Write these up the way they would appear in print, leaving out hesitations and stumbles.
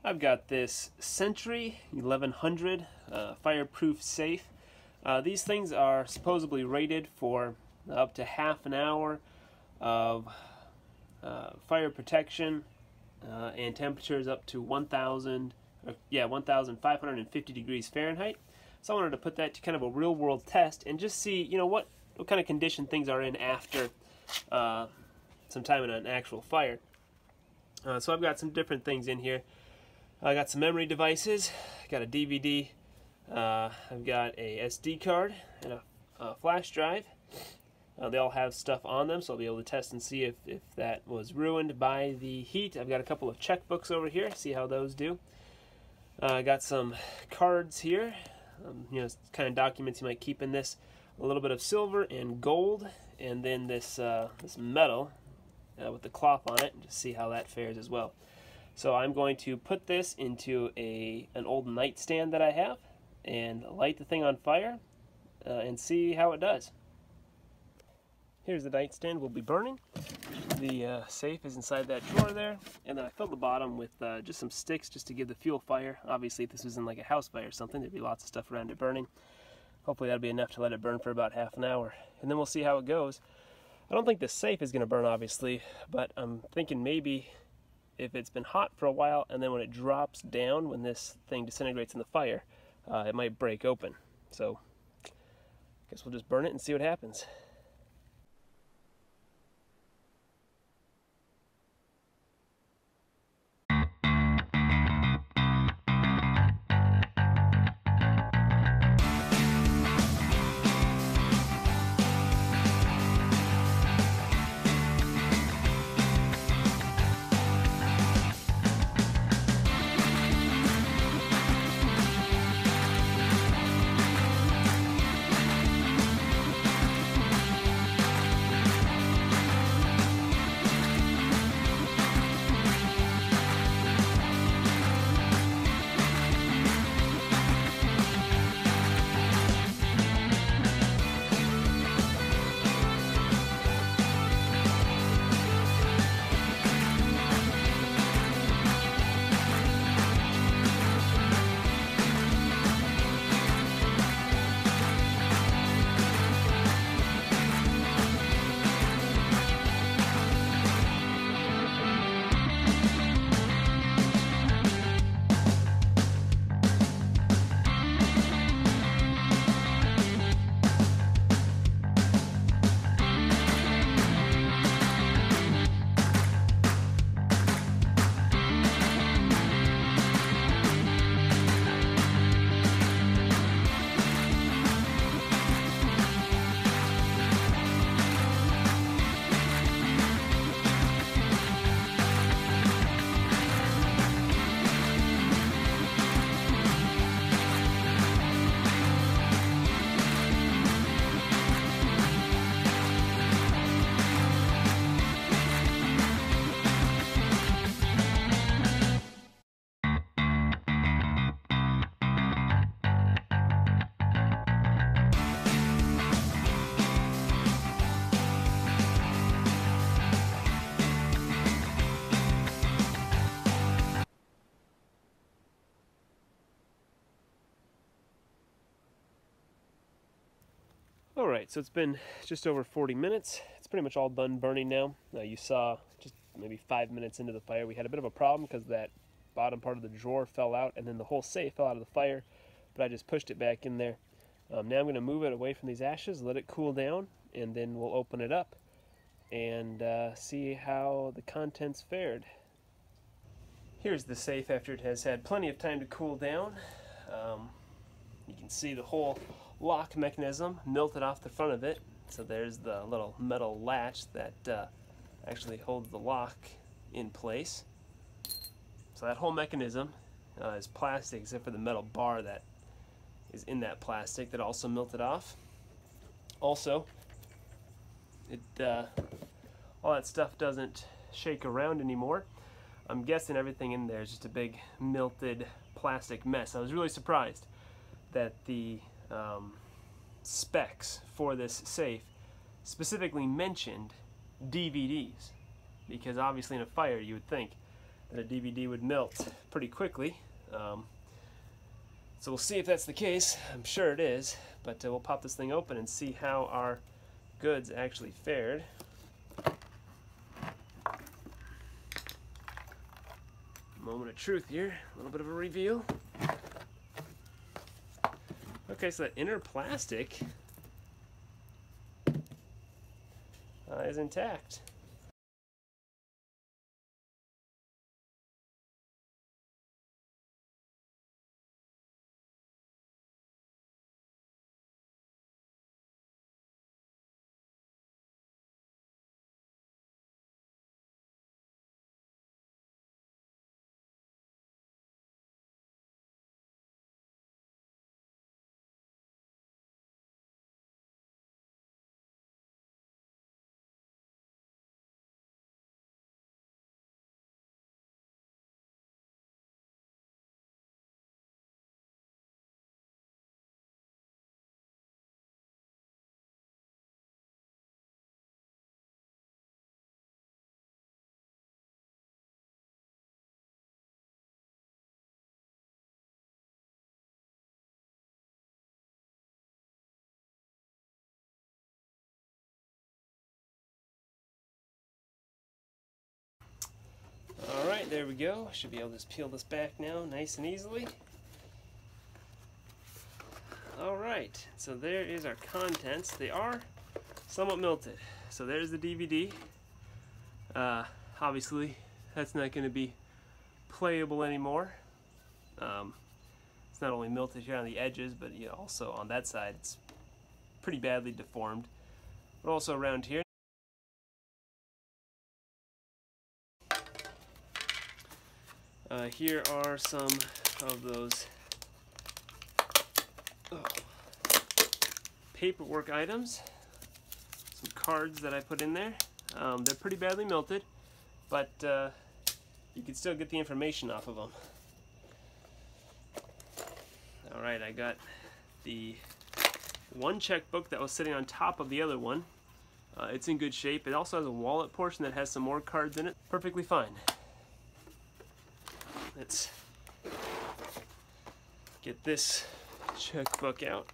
I've got this Sentry 1100 fireproof safe. These things are supposedly rated for up to half an hour of fire protection and temperatures up to 1,550 degrees Fahrenheit. So I wanted to put that to kind of a real-world test and just see, what kind of condition things are in after some time in an actual fire. So I've got some different things in here. I got some memory devices, got a DVD, I've got a SD card and a flash drive. They all have stuff on them, so I'll be able to test and see if that was ruined by the heat. I've got a couple of checkbooks over here, see how those do. I got some cards here, kind of documents you might keep in this. A little bit of silver and gold, and then this metal with the cloth on it, and just see how that fares as well. So I'm going to put this into an old nightstand that I have and light the thing on fire and see how it does. Here's the nightstand we'll be burning. The safe is inside that drawer there, and then I filled the bottom with just some sticks just to give the fuel fire. Obviously if this was in like a house fire or something, there'd be lots of stuff around it burning. Hopefully that'll be enough to let it burn for about half an hour, and then we'll see how it goes. I don't think the safe is going to burn, obviously, but I'm thinking maybe if it's been hot for a while and then when it drops down, when this thing disintegrates in the fire, it might break open. So I guess we'll just burn it and see what happens. Alright, so it's been just over 40 minutes. It's pretty much all done burning now. You saw just maybe 5 minutes into the fire we had a bit of a problem because that bottom part of the drawer fell out and then the whole safe fell out of the fire, but I just pushed it back in there. Now I'm going to move it away from these ashes, let it cool down, and then we'll open it up and see how the contents fared. Here's the safe after it has had plenty of time to cool down. You can see the whole lock mechanism melted off the front of it. So there's the little metal latch that actually holds the lock in place. So that whole mechanism is plastic except for the metal bar that is in that plastic that also melted off. Also, all that stuff doesn't shake around anymore. I'm guessing everything in there is just a big melted plastic mess. I was really surprised that the specs for this safe specifically mentioned DVDs, because obviously in a fire you would think that a DVD would melt pretty quickly. So we'll see if that's the case. I'm sure it is, but we'll pop this thing open and see how our goods actually fared. Moment of truth here, a little bit of a reveal. Okay, so that inner plastic is intact. Alright, there we go. Should be able to just peel this back now nice and easily. Alright, so there is our contents. They are somewhat melted. So there's the DVD. Obviously, that's not going to be playable anymore. It's not only melted here on the edges, but also on that side it's pretty badly deformed. But also around here. Here are some of those paperwork items, some cards that I put in there. They're pretty badly melted, but you can still get the information off of them. Alright, I got the one checkbook that was sitting on top of the other one. It's in good shape. It also has a wallet portion that has some more cards in it. Perfectly fine. Let's get this checkbook out.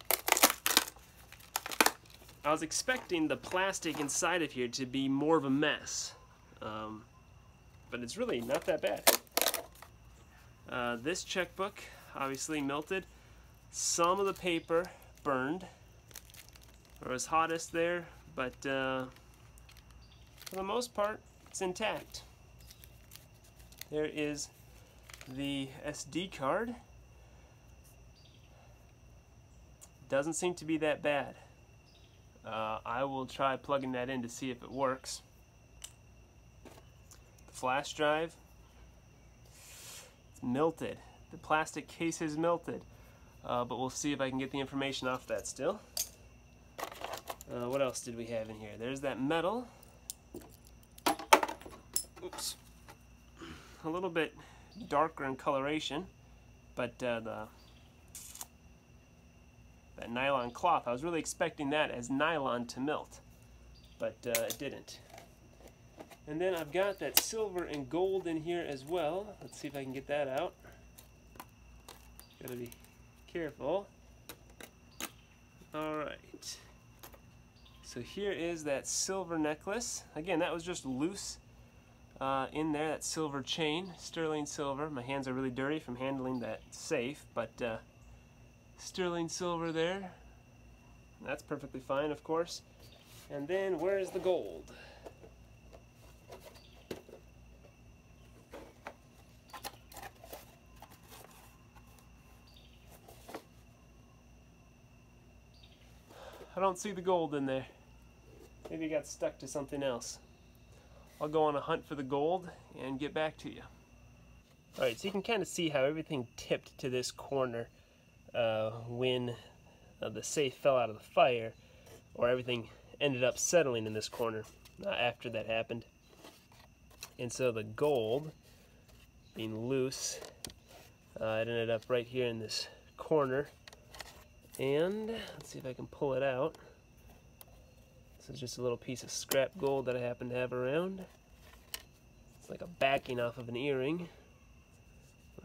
I was expecting the plastic inside of here to be more of a mess, but it's really not that bad. This checkbook obviously melted. Some of the paper burned, or was hottest there, but for the most part it's intact. There is the SD card. Doesn't seem to be that bad. I will try plugging that in to see if it works. The flash drive, it's melted. The plastic case is melted, but we'll see if I can get the information off that still. What else did we have in here? There's that metal. Oops. A little bit darker in coloration, but that nylon cloth, I was really expecting that as nylon to melt, but it didn't. And then I've got that silver and gold in here as well. Let's see if I can get that out. Gotta be careful. Alright, so here is that silver necklace. Again, that was just loose in there, that silver chain, sterling silver. My hands are really dirty from handling that safe, but sterling silver there. That's perfectly fine, of course. And then where's the gold? I don't see the gold in there. Maybe it got stuck to something else. I'll go on a hunt for the gold and get back to you. Alright, so you can kind of see how everything tipped to this corner when the safe fell out of the fire, or everything ended up settling in this corner after that happened. And so the gold, being loose, it ended up right here in this corner. And let's see if I can pull it out. This is just a little piece of scrap gold that I happen to have around. It's like a backing off of an earring.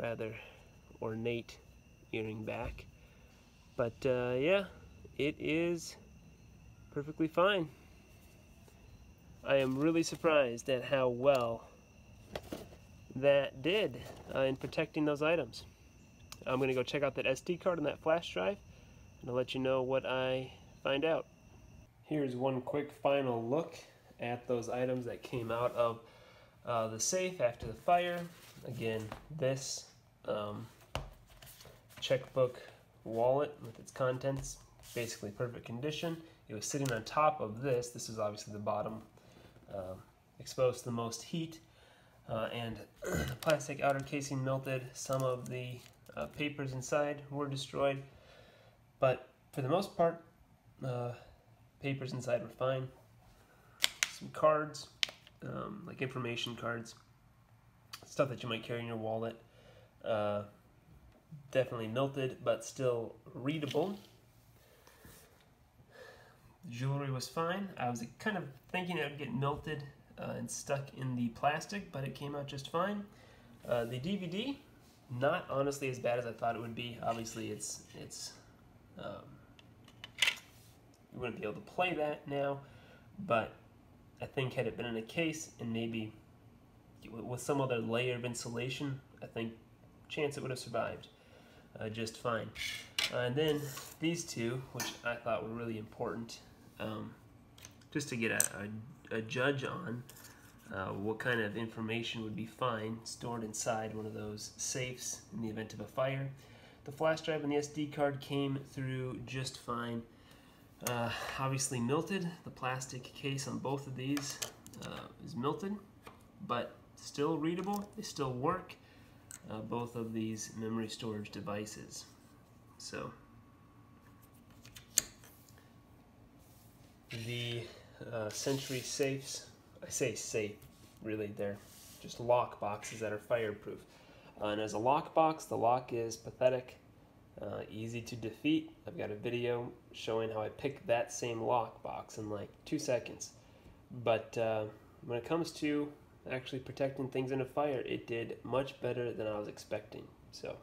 rather ornate earring back. But yeah, it is perfectly fine. I am really surprised at how well that did in protecting those items. I'm going to go check out that SD card and that flash drive, and I'll let you know what I find out. Here's one quick final look at those items that came out of the safe after the fire. Again, this checkbook wallet with its contents, basically perfect condition. It was sitting on top of this. This is obviously the bottom, exposed to the most heat, and the plastic outer casing melted. Some of the papers inside were destroyed, but for the most part, papers inside were fine. Some cards, like information cards, stuff that you might carry in your wallet, definitely melted, but still readable. The jewelry was fine. I was kind of thinking it would get melted and stuck in the plastic, but it came out just fine. The DVD, not honestly as bad as I thought it would be. Obviously, it's you wouldn't be able to play that now, but I think had it been in a case and maybe with some other layer of insulation, I think chance it would have survived just fine. And then these two, which I thought were really important, just to get a judge on what kind of information would be fine stored inside one of those safes in the event of a fire. The flash drive and the SD card came through just fine. Obviously melted. The plastic case on both of these is melted, but still readable. They still work. Both of these memory storage devices. So the Sentry safes, I say safe, really they're just lock boxes that are fireproof. And as a lock box, the lock is pathetic, easy to defeat. I've got a video showing how I picked that same lock box in like 2 seconds. But when it comes to actually protecting things in a fire, it did much better than I was expecting. So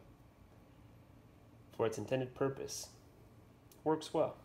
for its intended purpose, works well.